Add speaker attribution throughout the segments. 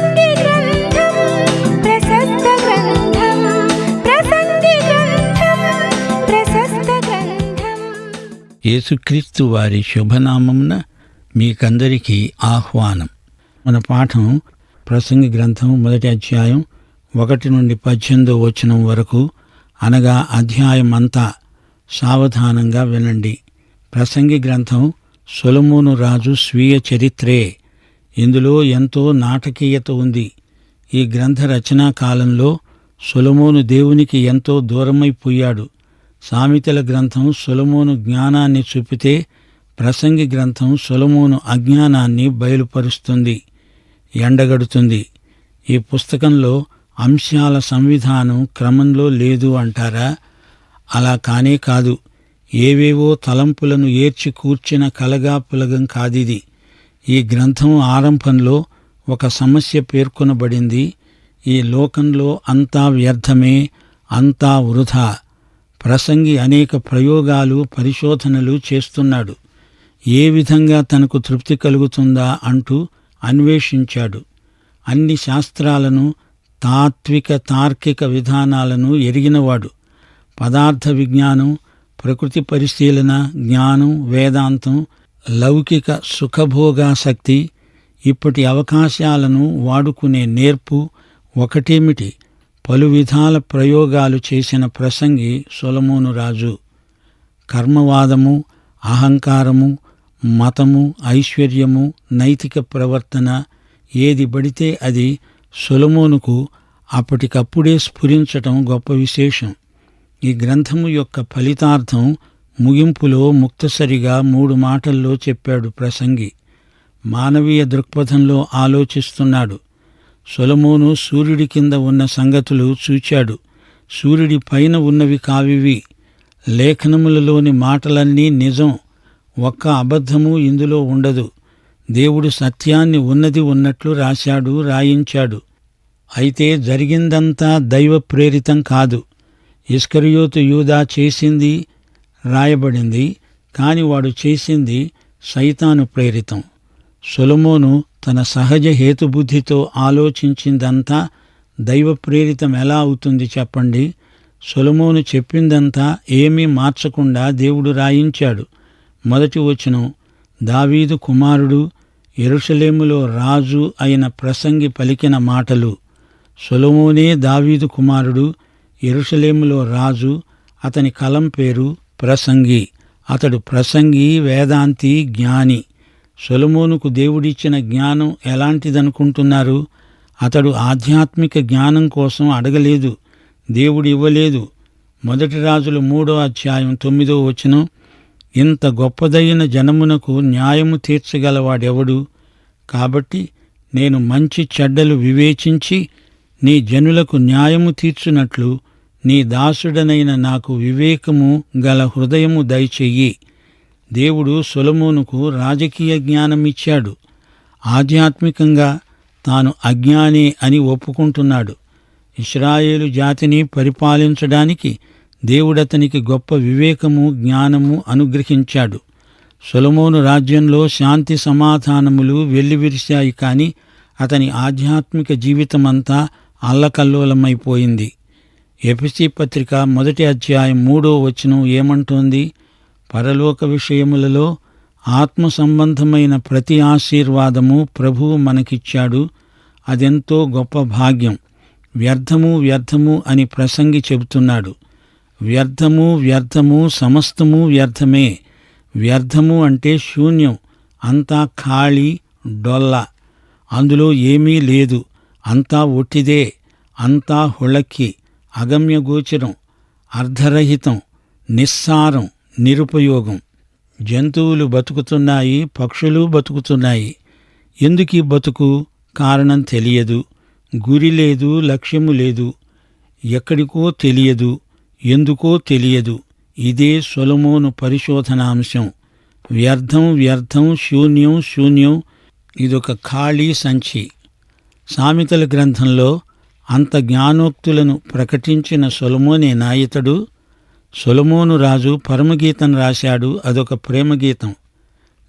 Speaker 1: ప్రసంగి గ్రంథం, ప్రశస్త గ్రంథం, ప్రసంగి గ్రంథం, ప్రశస్త గ్రంథం.
Speaker 2: యేసుక్రీస్తు వారి శుభనామమున మీకందరికీ ఆహ్వానం. మన పాఠం ప్రసంగి గ్రంథం 1వ అధ్యాయం 1 నుండి 18వ వచనం వరకు, అనగా అధ్యాయం అంతా సావధానంగా వినండి. ప్రసంగి గ్రంథం సొలొమోను రాజు స్వీయ చరిత్రే. ఇందులో ఎంతో నాటకీయత ఉంది. ఈ గ్రంథ రచనా కాలంలో సొలొమోను దేవునికి ఎంతో దూరమైపోయాడు. సామెతల గ్రంథం సొలొమోను జ్ఞానాన్ని చూపితే, ప్రసంగి గ్రంథం సొలొమోను అజ్ఞానాన్ని బయలుపరుస్తుంది, ఎండగడుతుంది. ఈ పుస్తకంలో అంశాల సంవిధానం క్రమంలో లేదు అంటారా? అలా కానే కాదు. ఏవేవో తలంపులను ఏర్చి కూర్చిన కలగాపులగం కాదిది. ఈ గ్రంథం ఆరంభంలో ఒక సమస్య పేర్కొనబడింది. ఈ లోకంలో అంతా వ్యర్థమే, అంతా వృధా. ప్రసంగి అనేక ప్రయోగాలు, పరిశోధనలు చేస్తున్నాడు. ఏ విధంగా తనకు తృప్తి కలుగుతుందా అంటూ అన్వేషించాడు. అన్ని శాస్త్రాలను, తాత్విక తార్కిక విధానాలను ఎరిగినవాడు. పదార్థ విజ్ఞానం, ప్రకృతి పరిశీలన, జ్ఞానం, వేదాంతం, లౌకిక సుఖభోగాసక్తి, ఇప్పటి అవకాశాలను వాడుకునే నేర్పు ఒకటేమిటి, పలు విధాల ప్రయోగాలు చేసిన ప్రసంగి సొలొమోను రాజు. కర్మవాదము, అహంకారము, మతము, ఐశ్వర్యము, నైతిక ప్రవర్తన, ఏది పడితే అది సొలొమోనుకు అప్పటికప్పుడే స్ఫురించటం గొప్ప విశేషం. ఈ గ్రంథము యొక్క ఫలితార్థం ముగింపులో ముక్తసరిగా 3 మాటల్లో చెప్పాడు ప్రసంగి. మానవీయ దృక్పథంలో ఆలోచిస్తున్నాడు. సొలొమోను సూర్యుడి కింద ఉన్న సంగతులు చూచాడు. సూర్యుడి పైన ఉన్నవి కావివి. లేఖనములలోని మాటలన్నీ నిజం, ఒక్క అబద్ధము ఇందులో ఉండదు. దేవుడు సత్యాన్ని ఉన్నది ఉన్నట్లు రాశాడు, రాయించాడు. అయితే జరిగిందంతా దైవ ప్రేరితం కాదు. ఇస్కరియోతు యూదా చేసింది రాయబడింది, కాని వాడు చేసింది సైతాను ప్రేరితం. సొలొమోను తన సహజ హేతుబుద్ధితో ఆలోచించిందంతా దైవ ప్రేరితం ఎలా అవుతుంది చెప్పండి? సొలొమోను చెప్పిందంతా ఏమీ మార్చకుండా దేవుడు రాయించాడు. 1వ వచనం, దావీదు కుమారుడు, యెరూషలేములో రాజు అయిన ప్రసంగి పలికిన మాటలు. సొలొమోనే దావీదు కుమారుడు, యెరూషలేములో రాజు. అతని కలం పేరు ప్రసంగి. అతడు ప్రసంగి, వేదాంతి, జ్ఞాని. సొలొమోనుకు దేవుడిచ్చిన జ్ఞానం ఎలాంటిదనుకుంటున్నారు? అతడు ఆధ్యాత్మిక జ్ఞానం కోసం అడగలేదు, దేవుడు ఇవ్వలేదు. 1 రాజులు 3వ అధ్యాయం 9వ వచనం, ఇంత గొప్పదైన జనమునకు న్యాయము తీర్చగలవాడెవడు? కాబట్టి నేను మంచి చెడ్డలు వివేచించి నీ జనులకు న్యాయము తీర్చునట్లు నీ దాసుడనైన నాకు వివేకము గల హృదయము దయచెయ్యి. దేవుడు సొలొమోనుకు రాజకీయ జ్ఞానమిచ్చాడు. ఆధ్యాత్మికంగా తాను అజ్ఞాని అని ఒప్పుకుంటున్నాడు. ఇశ్రాయేలు జాతిని పరిపాలించడానికి దేవుడతనికి గొప్ప వివేకము, జ్ఞానము అనుగ్రహించాడు. సొలొమోను రాజ్యంలో శాంతి సమాధానములు వెల్లివిరిశాయి, కాని అతని ఆధ్యాత్మిక జీవితమంతా అల్లకల్లోలమైపోయింది. ఎఫెసీ పత్రిక 1వ అధ్యాయం 3వ వచనం ఏమంటోంది? పరలోక విషయములలో ఆత్మ సంబంధమైన ప్రతి ఆశీర్వాదము ప్రభువు మనకిచ్చాడు. అదెంతో గొప్ప భాగ్యం. వ్యర్థము వ్యర్థము అని ప్రసంగి చెబుతున్నాడు. వ్యర్థము వ్యర్థము, సమస్తము వ్యర్థమే. వ్యర్థము అంటే శూన్యం, అంతా ఖాళీ, డొల్ల. అందులో ఏమీ లేదు, అంతా ఒట్టిదే, అంతా హుళక్కి, అగమ్యగోచరం, అర్ధరహితం, నిస్సారం, నిరుపయోగం. జంతువులు బతుకుతున్నాయి, పక్షులు బతుకుతున్నాయి. ఎందుకీ బతుకు? కారణం తెలియదు. గురి లేదు, లక్ష్యము లేదు. ఎక్కడికో తెలియదు, ఎందుకో తెలియదు. ఇదే సొలొమోను పరిశోధనాంశం. వ్యర్థం వ్యర్థం, శూన్యం శూన్యం, ఇదొక ఖాళీ సంచి. సామెతల గ్రంథంలో అంత జ్ఞానోక్తులను ప్రకటించిన సొలొమోనేనా ఇతడు? సొలొమోను రాజు పరమగీతం రాశాడు. అదొక ప్రేమగీతం.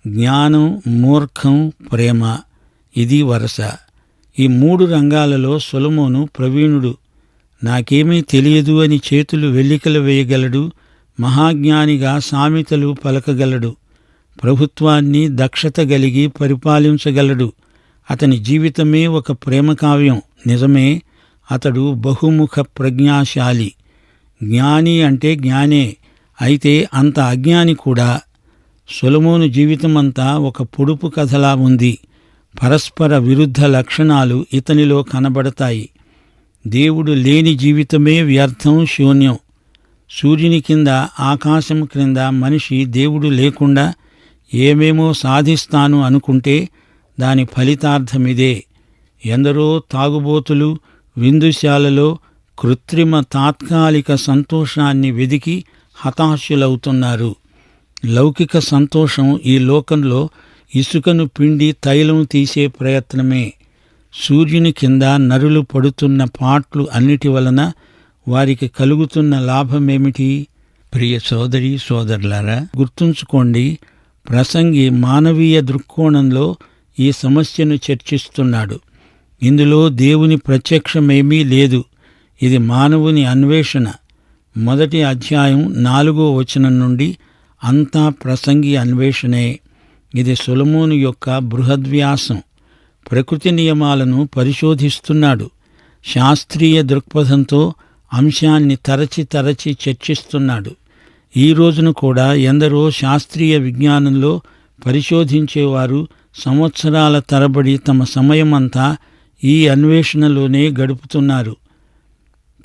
Speaker 2: జ్ఞానం, మూర్ఖం, ప్రేమ, ఇది వరస. ఈ 3 రంగాలలో సొలొమోను ప్రవీణుడు. నాకేమీ తెలియదు అని చేతులు వెల్లికలు వేయగలడు. మహాజ్ఞానిగా సామెతలు పలకగలడు. ప్రభుత్వాన్ని దక్షత గలిగి పరిపాలించగలడు. అతని జీవితమే ఒక ప్రేమకావ్యం. నిజమే, అతడు బహుముఖ ప్రజ్ఞాశాలి. జ్ఞాని అంటే జ్ఞానే, అయితే అంత అజ్ఞాని కూడా. సొలొమోను జీవితమంతా ఒక పొడుపు కథలా ఉంది. పరస్పర విరుద్ధ లక్షణాలు ఇతనిలో కనబడతాయి. దేవుడు లేని జీవితమే వ్యర్థం, శూన్యం. సూర్యుని కింద, ఆకాశం క్రింద మనిషి దేవుడు లేకుండా ఏమేమో సాధిస్తాను అనుకుంటే దాని ఫలితార్థమిదే. ఎందరో తాగుబోతులు విందుశాలలో కృత్రిమ తాత్కాలిక సంతోషాన్ని వెదికి హతాశులవుతున్నారు. లౌకిక సంతోషం ఈ లోకంలో ఇసుకను పిండి తైలం తీసే ప్రయత్నమే. సూర్యుని కింద నరులు పడుతున్న పాట్లు అన్నిటి వలన వారికి కలుగుతున్న లాభమేమిటి? ప్రియ సోదరీ సోదరులారా, గుర్తుంచుకోండి, ప్రసంగి మానవీయ దృక్కోణంలో ఈ సమస్యను చర్చిస్తున్నాడు. ఇందులో దేవుని ప్రత్యక్షమేమీ లేదు. ఇది మానవుని అన్వేషణ. 1వ అధ్యాయం 4వ వచనం నుండి అంతా ప్రసంగి అన్వేషణే. ఇది సొలొమోను యొక్క బృహద్వ్యాసం. ప్రకృతి నియమాలను పరిశోధిస్తున్నాడు. శాస్త్రీయ దృక్పథంతో అంశాన్ని తరచి తరచి చర్చిస్తున్నాడు. ఈ రోజున కూడా ఎందరో శాస్త్రీయ విజ్ఞానంలో పరిశోధించేవారు సంవత్సరాల తరబడి తమ సమయమంతా ఈ అన్వేషణలోనే గడుపుతున్నారు.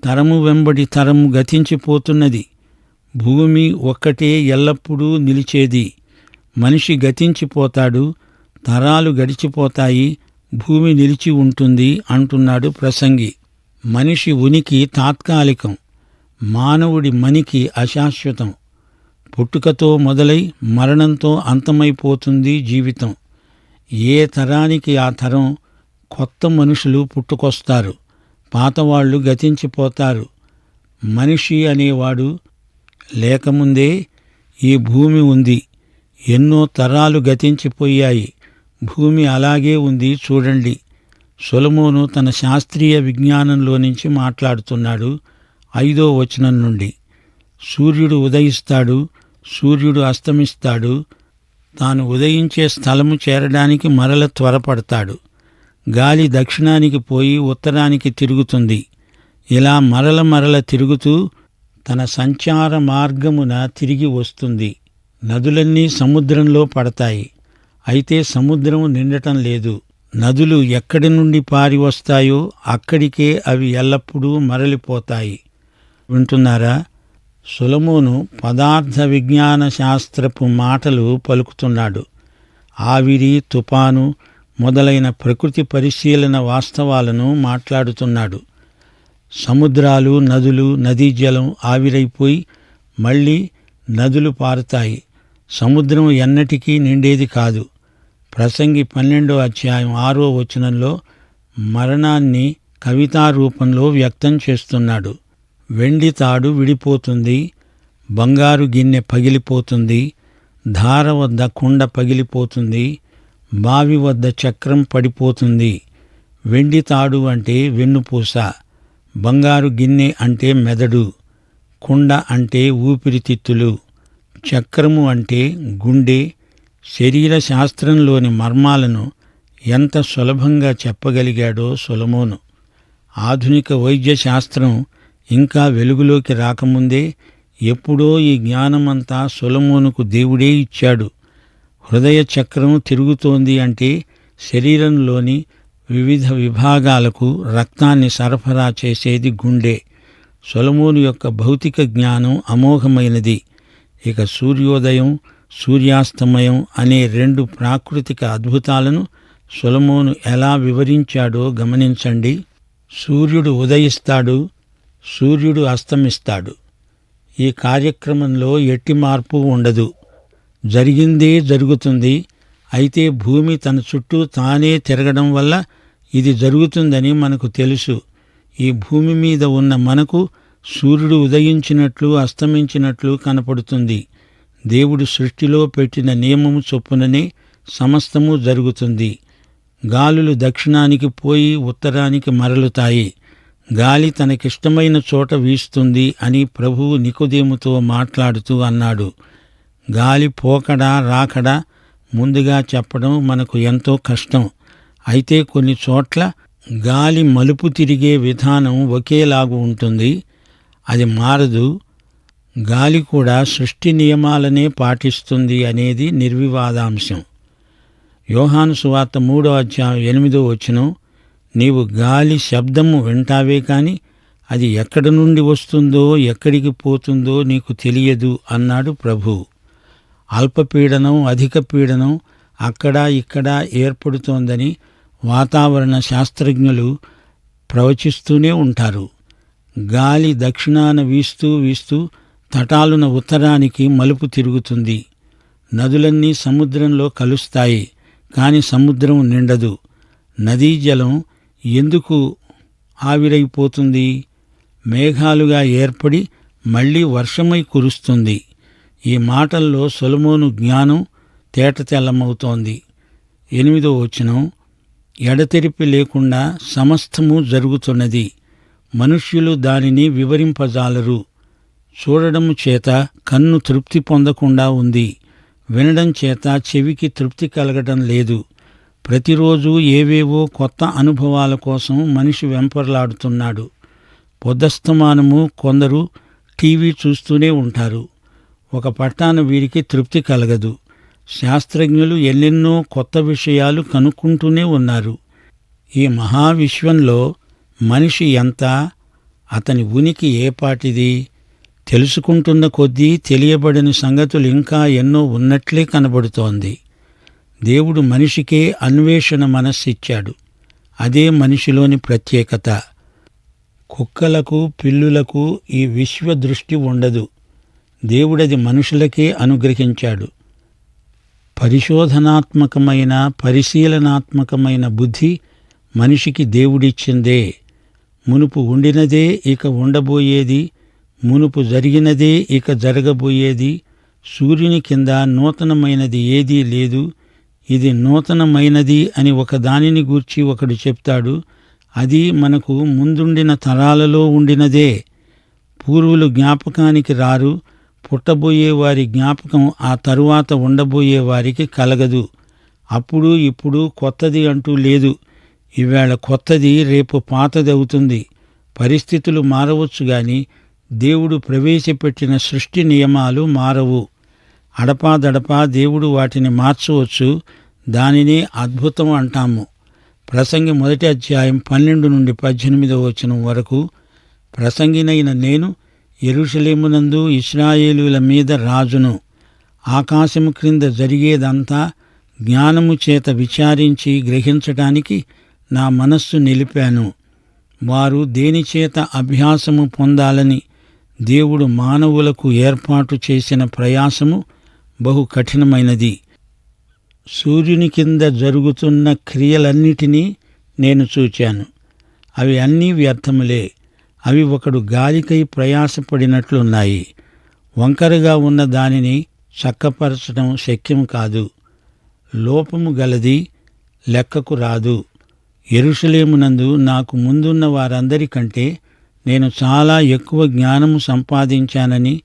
Speaker 2: తరము వెంబడి తరము గతించిపోతున్నది. భూమి ఒక్కటే ఎల్లప్పుడూ నిలిచేది. మనిషి గతించిపోతాడు, తరాలు గడిచిపోతాయి, భూమి నిలిచి ఉంటుంది అంటున్నాడు ప్రసంగి. మనిషి ఉనికి తాత్కాలికం, మానవుడి మనికి అశాశ్వతం. పుట్టుకతో మొదలై మరణంతో అంతమైపోతుంది జీవితం. ఏ తరానికి ఆ తరం కొత్త మనుషులు పుట్టుకొస్తారు, పాతవాళ్లు గతించిపోతారు. మనిషి అనేవాడు లేకముందే ఈ భూమి ఉంది. ఎన్నో తరాలు గతించిపోయాయి. భూమి అలాగే ఉంది చూడండి. సొలొమోను తన శాస్త్రీయ విజ్ఞానంలో నుంచి మాట్లాడుతున్నాడు. 5వ వచనం నుండి, సూర్యుడు ఉదయిస్తాడు, సూర్యుడు అస్తమిస్తాడు. తాను ఉదయించే స్థలము చేరడానికి మరల త్వరపడతాడు. గాలి దక్షిణానికి పోయి ఉత్తరానికి తిరుగుతుంది. ఇలా మరల తిరుగుతూ తన సంచార మార్గమున తిరిగి వస్తుంది. నదులన్నీ సముద్రంలో పడతాయి, అయితే సముద్రం నిండటం లేదు. నదులు ఎక్కడి నుండి పారి వస్తాయో అక్కడికే అవి ఎల్లప్పుడూ మరలిపోతాయి. వింటున్నారా? సొలొమోను పదార్థ విజ్ఞాన శాస్త్రపు మాటలు పలుకుతున్నాడు. ఆవిరి, తుపాను మొదలైన ప్రకృతి పరిశీలన వాస్తవాలను మాట్లాడుతున్నాడు. సముద్రాలు, నదులు, నదీ జలం ఆవిరైపోయి మళ్ళీ నదులు పారుతాయి. సముద్రం ఎన్నటికీ నిండేది కాదు. ప్రసంగి 12వ అధ్యాయం 6వ వచనంలో మరణాన్ని కవితారూపంలో వ్యక్తం చేస్తున్నాడు. వెండి తాడు విడిపోతుంది, బంగారు గిన్నె పగిలిపోతుంది, ధార వద్ద కుండ పగిలిపోతుంది, బావి వద్ద చక్రం పడిపోతుంది. వెండి తాడు అంటే వెన్నుపూస, బంగారు గిన్నె అంటే మెదడు, కుండ అంటే ఊపిరితిత్తులు, చక్రము అంటే గుండె. శరీర శాస్త్రంలోని మర్మాలను ఎంత సులభంగా చెప్పగలిగాడో సొలొమోను. ఆధునిక వైద్య శాస్త్రం ఇంకా వెలుగులోకి రాకముందే ఎప్పుడో ఈ జ్ఞానమంతా సొలొమోనుకు దేవుడే ఇచ్చాడు. హృదయ చక్రం తిరుగుతోంది అంటే శరీరంలోని వివిధ విభాగాలకు రక్తాన్ని సరఫరా చేసేది గుండె. సొలొమోను యొక్క భౌతిక జ్ఞానం అమోఘమైనది. ఇక సూర్యోదయం, సూర్యాస్తమయం అనే 2 ప్రాకృతిక అద్భుతాలను సొలొమోను ఎలా వివరించాడో గమనించండి. సూర్యుడు ఉదయిస్తాడు, సూర్యుడు అస్తమిస్తాడు. ఈ కార్యక్రమంలో ఎట్టి మార్పు ఉండదు. జరిగిందే జరుగుతుంది. అయితే భూమి తన చుట్టూ తానే తిరగడం వల్ల ఇది జరుగుతుందని మనకు తెలుసు. ఈ భూమి మీద ఉన్న మనకు సూర్యుడు ఉదయించినట్లు అస్తమించినట్లు కనపడుతుంది. దేవుడు సృష్టిలో పెట్టిన నియమము చొప్పుననే సమస్తము జరుగుతుంది. గాలులు దక్షిణానికి పోయి ఉత్తరానికి మరలుతాయి. గాలి తనకిష్టమైన చోట వీస్తుంది అని ప్రభువు నికోదేముతో మాట్లాడుతూ అన్నాడు. గాలి పోకడా రాకడా ముందుగా చెప్పడం మనకు ఎంతో కష్టం. అయితే కొన్ని చోట్ల గాలి మలుపు తిరిగే విధానం ఒకేలాగు ఉంటుంది, అది మారదు. గాలి కూడా సృష్టి నియమాలనే పాటిస్తుంది అనేది నిర్వివాదాంశం. యోహాను సువార్త 3:8 నీవు గాలి శబ్దము వింటావే కాని అది ఎక్కడి నుండి వస్తుందో ఎక్కడికి పోతుందో నీకు తెలియదు అన్నాడు ప్రభువు. అల్పపీడనం, అధిక పీడనం అక్కడా ఇక్కడా ఏర్పడుతోందని వాతావరణ శాస్త్రజ్ఞులు ప్రవచిస్తూనే ఉంటారు. గాలి దక్షిణాన వీస్తూ వీస్తూ తటాలున ఉత్తరానికి మలుపు తిరుగుతుంది. నదులన్నీ సముద్రంలో కలుస్తాయి, కాని సముద్రం నిండదు. నదీ జలం ఎందుకు ఆవిరైపోతుంది? మేఘాలుగా ఏర్పడి మళ్లీ వర్షమై కురుస్తుంది. ఈ మాటల్లో సొలొమోను జ్ఞానం తేటతెల్లమవుతోంది. 8 ఎడతెరిపి లేకుండా సమస్తము జరుగుతున్నది. మనుష్యులు దానిని వివరింపజాలరు. చూడడము చేత కన్ను తృప్తి పొందకుండా ఉంది, వినడం చేత చెవికి తృప్తి కలగడం లేదు. ప్రతిరోజు ఏవేవో కొత్త అనుభవాల కోసం మనిషి వెంపర్లాడుతున్నాడు. పొద్దస్తమానము కొందరు టీవీ చూస్తూనే ఉంటారు. ఒక పట్టాన వీరికి తృప్తి కలగదు. శాస్త్రజ్ఞులు ఎన్నెన్నో కొత్త విషయాలు కనుక్కుంటూనే ఉన్నారు. ఈ మహావిశ్వంలో మనిషి ఎంత, అతని ఉనికి ఏపాటిది? తెలుసుకుంటున్న కొద్దీ తెలియబడని సంగతులు ఇంకా ఎన్నో ఉన్నట్లే కనబడుతోంది. దేవుడు మనిషికే అన్వేషణ మనస్సిచ్చాడు. అదే మనిషిలోని ప్రత్యేకత. కుక్కలకు, పిల్లులకు ఈ విశ్వదృష్టి ఉండదు. దేవుడది మనుషులకే అనుగ్రహించాడు. పరిశోధనాత్మకమైన, పరిశీలనాత్మకమైన బుద్ధి మనిషికి దేవుడిచ్చిందే. మునుపు ఉండినదే ఇక ఉండబోయేది, మునుపు జరిగినదే ఇక జరగబోయేది. సూర్యుని కింద నూతనమైనది ఏదీ లేదు. ఇది నూతనమైనది అని ఒకదానిని గూర్చి ఒకడు చెప్తాడు. అది మనకు ముందుండిన తరాలలో ఉండినదే. పూర్వులు జ్ఞాపకానికి రారు. పుట్టబోయే వారి జ్ఞాపకం ఆ తరువాత ఉండబోయే వారికి కలగదు. అప్పుడు ఇప్పుడు కొత్తది అంటూ లేదు. ఈవేళ కొత్తది రేపు పాతదవుతుంది. పరిస్థితులు మారవచ్చు గాని దేవుడు ప్రవేశపెట్టిన సృష్టి నియమాలు మారవు. అడపాదడపా దేవుడు వాటిని మార్చవచ్చు. దానినే అద్భుతం అంటాము. ప్రసంగి 1:12-18 వరకు ప్రసంగినైన నేను యెరూషలేమునందు ఇశ్రాయేలుల మీద రాజును. ఆకాశము క్రింద జరిగేదంతా జ్ఞానము చేత విచారించి గ్రహించటానికి నా మనస్సు నిలిపాను. వారు దేనిచేత అభ్యాసము పొందాలని దేవుడు మానవులకు ఏర్పాటు చేసిన ప్రయాసము బహు కఠినమైనది. సూర్యుని కింద జరుగుతున్న క్రియలన్నిటినీ నేను చూచాను. అవి అన్నీ వ్యర్థములే. అవి ఒకడు గాలికై ప్రయాసపడినట్లున్నాయి. వంకరగా ఉన్న దానిని చక్కపరచడం శక్యం కాదు. లోపము గలది, లెక్కకు రాదు. యెరూషలేమునందు నాకు ముందున్న వారందరికంటే నేను చాలా ఎక్కువ జ్ఞానము సంపాదించానని,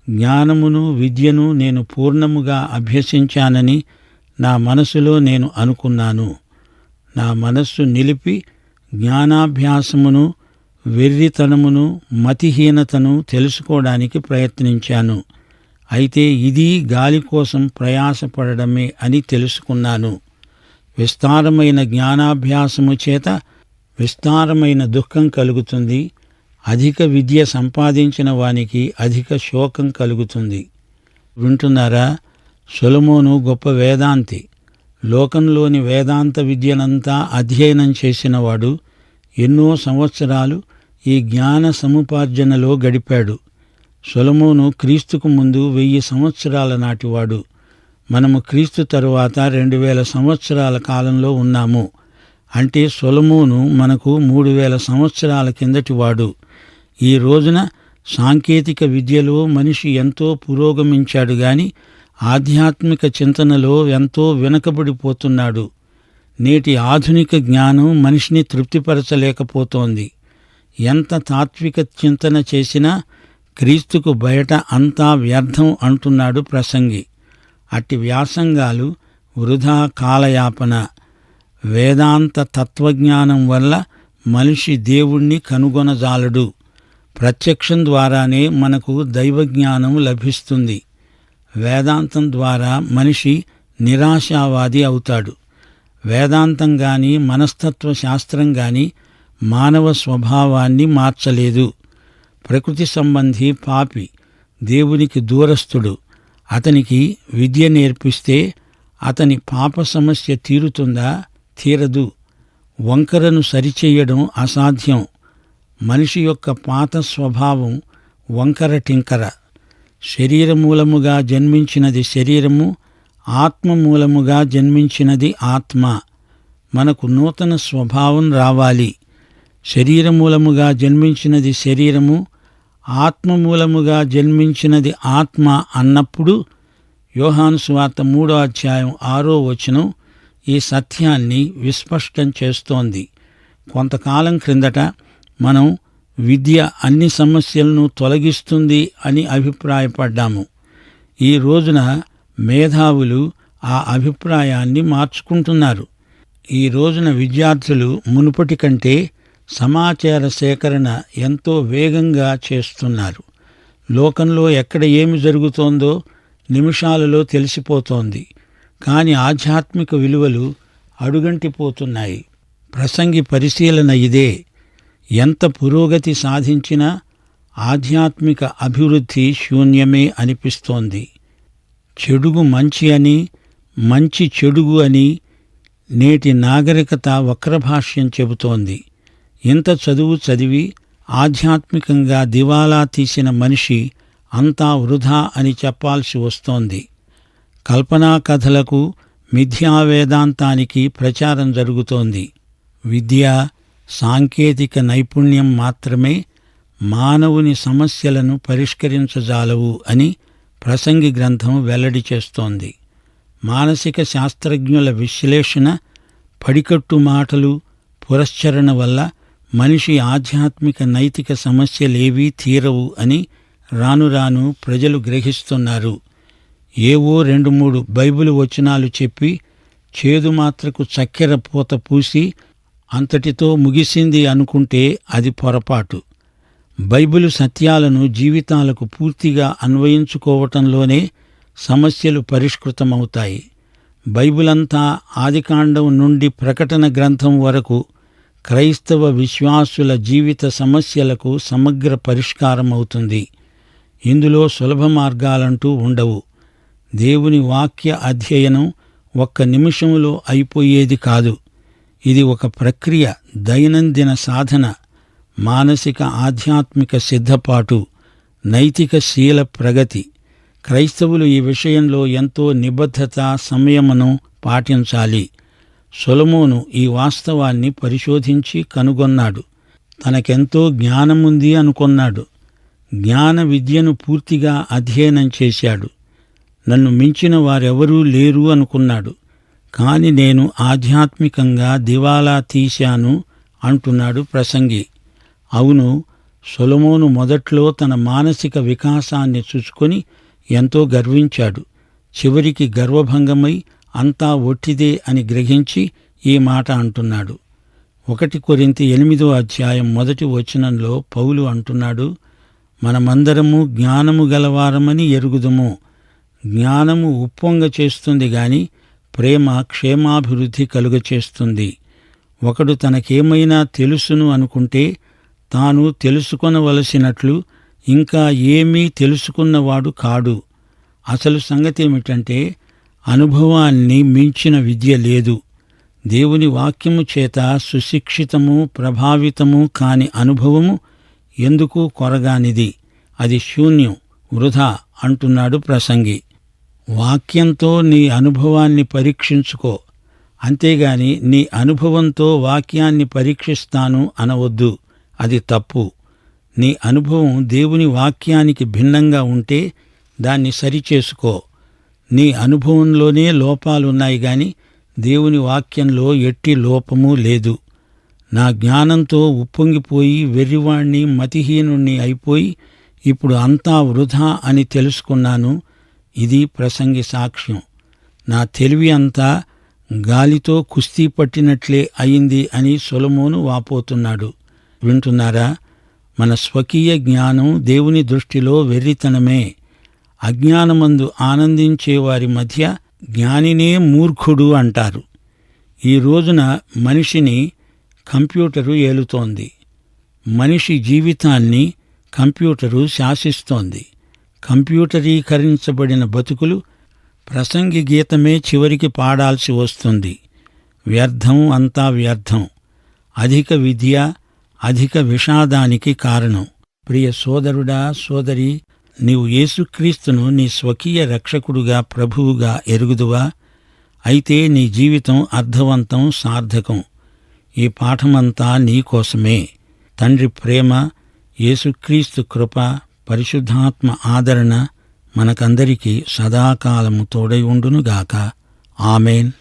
Speaker 2: జ్ఞానమును విద్యను నేను పూర్ణముగా అభ్యసించానని నా మనసులో నేను అనుకున్నాను. నా మనస్సు నిలిపి జ్ఞానాభ్యాసమును, వెర్రితనమును, మతిహీనతను తెలుసుకోవడానికి ప్రయత్నించాను. అయితే ఇది గాలి కోసం ప్రయాసపడడమే అని తెలుసుకున్నాను. విస్తారమైన జ్ఞానాభ్యాసము చేత విస్తారమైన దుఃఖం కలుగుతుంది. అధిక విద్య సంపాదించిన వానికి అధిక శోకం కలుగుతుంది. వింటున్నారా? సొలొమోను గొప్ప వేదాంతి. లోకంలోని వేదాంత విద్యనంతా అధ్యయనం చేసినవాడు. ఎన్నో సంవత్సరాలు ఈ జ్ఞాన సముపార్జనలో గడిపాడు. సొలొమోను క్రీస్తుకు ముందు 1000 సంవత్సరాల నాటివాడు. మనము క్రీస్తు తరువాత 2000 సంవత్సరాల కాలంలో ఉన్నాము. అంటే సొలొమోను మనకు 3000 సంవత్సరాల కిందటివాడు. ఈ రోజున సాంకేతిక విద్యలో మనిషి ఎంతో పురోగమించాడు గాని ఆధ్యాత్మిక చింతనలో ఎంతో వెనుకబడిపోతున్నాడు. నేటి ఆధునిక జ్ఞానం మనిషిని తృప్తిపరచలేకపోతోంది. ఎంత తాత్విక చింతన చేసినా క్రీస్తుకు బయట అంతా వ్యర్థం అంటున్నాడు ప్రసంగి. అట్టి వ్యాసంగాలు వృధా కాలయాపన. వేదాంత తత్వజ్ఞానం వల్ల మనిషి దేవుణ్ణి కనుగొనజాలడు. ప్రత్యక్షం ద్వారానే మనకు దైవజ్ఞానం లభిస్తుంది. వేదాంతం ద్వారా మనిషి నిరాశావాది అవుతాడు. వేదాంతం గాని మనస్తత్వ శాస్త్రం గాని మానవ స్వభావాన్ని మార్చలేదు. ప్రకృతి సంబంధి పాపి, దేవునికి దూరస్థుడు. అతనికి విద్య నేర్పిస్తే అతని పాప సమస్య తీరుతుందా? తీరదు. వంకరను సరిచెయ్యడం అసాధ్యం. మనిషి యొక్క పాత స్వభావం వంకర టింకర. శరీరమూలముగా జన్మించినది శరీరము, ఆత్మ మూలముగా జన్మించినది ఆత్మ. మనకు నూతన స్వభావం రావాలి. శరీరమూలముగా జన్మించినది శరీరము, ఆత్మమూలముగా జన్మించినది ఆత్మ అన్నప్పుడు యోహాను సువార్త 3వ అధ్యాయం 6వ వచనం ఈ సత్యాన్ని విస్పష్టం చేస్తోంది. కొంతకాలం క్రిందట మనం విద్య అన్ని సమస్యలను తొలగిస్తుంది అని అభిప్రాయపడ్డాము. ఈ రోజున మేధావులు ఆ అభిప్రాయాన్ని మార్చుకుంటున్నారు. ఈ రోజున విద్యార్థులు మునుపటి కంటే సమాచార సేకరణ ఎంతో వేగంగా చేస్తున్నారు. లోకంలో ఎక్కడ ఏమి జరుగుతోందో నిమిషాలలో తెలిసిపోతోంది. కాని ఆధ్యాత్మిక విలువలు అడుగంటిపోతున్నాయి. ప్రసంగి పరిశీలన ఇదే. ఎంత పురోగతి సాధించినా ఆధ్యాత్మిక అభివృద్ధి శూన్యమే అనిపిస్తోంది. చెడుగు మంచి అని, మంచి చెడుగు అని నేటి నాగరికత వక్రభాష్యం చెబుతోంది. ఇంత చదువు చదివి ఆధ్యాత్మికంగా దివాలా తీసిన మనిషి అంతా వృధా అని చెప్పాల్సి వస్తోంది. కల్పనా కథలకు, మిథ్యావేదాంతానికి ప్రచారం జరుగుతోంది. విద్య, సాంకేతిక నైపుణ్యం మాత్రమే మానవుని సమస్యలను పరిష్కరించజాలవు అని ప్రసంగి గ్రంథం వెల్లడి చేస్తోంది. మానసిక శాస్త్రజ్ఞుల విశ్లేషణ, పడికట్టు మాటలు, పురశ్చరణ వల్ల మనిషి ఆధ్యాత్మిక నైతిక సమస్యలేవీ తీరవు అని రాను రాను ప్రజలు గ్రహిస్తున్నారు. ఏవో 2-3 బైబిలు వచనాలు చెప్పి చేదు మాత్రకు చక్కెర పూత పూసి అంతటితో ముగిసింది అనుకుంటే అది పొరపాటు. బైబిలు సత్యాలను జీవితాలకు పూర్తిగా అన్వయించుకోవటంలోనే సమస్యలు పరిష్కృతమవుతాయి. బైబిలంతా ఆదికాండం నుండి ప్రకటన గ్రంథం వరకు క్రైస్తవ విశ్వాసుల జీవిత సమస్యలకు సమగ్ర పరిష్కారమవుతుంది. ఇందులో సులభ మార్గాలంటూ ఉండవు. దేవుని వాక్య అధ్యయనం ఒక్క నిమిషంలో అయిపోయేది కాదు. ఇది ఒక ప్రక్రియ, దైనందిన సాధన, మానసిక ఆధ్యాత్మిక సిద్ధపాటు, నైతిక శీల ప్రగతి. క్రైస్తవులు ఈ విషయంలో ఎంతో నిబద్ధత, సంయమనం పాటించాలి. సొలొమోను ఈ వాస్తవాన్ని పరిశోధించి కనుగొన్నాడు. తనకెంతో జ్ఞానముంది అనుకొన్నాడు. జ్ఞాన విద్యను పూర్తిగా అధ్యయనం చేశాడు. నన్ను మించిన వారెవరూ లేరు అనుకున్నాడు. కాని నేను ఆధ్యాత్మికంగా దివాలా తీశాను అంటున్నాడు ప్రసంగి. అవును, సొలొమోను మొదట్లో తన మానసిక వికాసాన్ని చూసుకొని ఎంతో గర్వించాడు. చివరికి గర్వభంగమై అంతా ఒట్టిదే అని గ్రహించి ఈ మాట అంటున్నాడు. 1 కొరింథీ 8వ అధ్యాయం 1వ వచనంలో పౌలు అంటున్నాడు, మనమందరము జ్ఞానము గలవారమని ఎరుగుదుము. జ్ఞానము ఉప్పొంగ చేస్తుంది గాని ప్రేమ క్షేమాభివృద్ధి కలుగచేస్తుంది. ఒకడు తనకేమైనా తెలుసును అనుకుంటే తాను తెలుసుకొనవలసినట్లు ఇంకా ఏమీ తెలుసుకున్నవాడు కాడు. అసలు సంగతేమిటంటే అనుభవాన్ని మించిన విద్య లేదు. దేవుని వాక్యము చేత సుశిక్షితము, ప్రభావితము కాని అనుభవము ఎందుకు కొరగానిది. అది శూన్యం, వృధా అంటున్నాడు ప్రసంగి. వాక్యంతో నీ అనుభవాన్ని పరీక్షించుకో. అంతేగాని నీ అనుభవంతో వాక్యాన్ని పరీక్షిస్తాను అనవద్దు. అది తప్పు. నీ అనుభవం దేవుని వాక్యానికి భిన్నంగా ఉంటే దాన్ని సరిచేసుకో. నీ అనుభవంలోనే లోపాలున్నాయి గాని దేవుని వాక్యంలో ఎట్టి లోపమూ లేదు. నా జ్ఞానంతో ఉప్పొంగిపోయి వెర్రివాణ్ణి మతిహీనుణ్ణి అయిపోయి ఇప్పుడు అంతా వృధా అని తెలుసుకున్నాను. ఇది ప్రసంగి సాక్ష్యం. నా తెలివి అంతా గాలితో కుస్తీ పట్టినట్లే అయింది అని సొలొమోను వాపోతున్నాడు. వింటున్నారా? మన స్వకీయ జ్ఞానం దేవుని దృష్టిలో వెర్రితనమే. అజ్ఞానమందు ఆనందించేవారి మధ్య జ్ఞానినే మూర్ఖుడు అంటారు. ఈ రోజున మనిషిని కంప్యూటరు ఏలుతోంది. మనిషి జీవితాన్ని కంప్యూటరు శాసిస్తోంది. కంప్యూటరీకరించబడిన బతుకులు ప్రసంగి గీతమే చివరికి పాడాల్సి వస్తుంది. వ్యర్థం, అంతా వ్యర్థం. అధిక విద్య అధిక విషాదానికి కారణం. ప్రియ సోదరుడా, సోదరి, నీవు యేసుక్రీస్తును నీ స్వకీయ రక్షకుడుగా, ప్రభువుగా ఎరుగుదువా? అయితే నీ జీవితం అర్థవంతం, సార్థకం. ఈ పాఠమంతా నీకోసమే. తండ్రి ప్రేమ, యేసుక్రీస్తు కృప, పరిశుద్ధాత్మ ఆదరణ మనకందరికీ సదాకాలము తోడై ఉండునుగాక. ఆమేన్.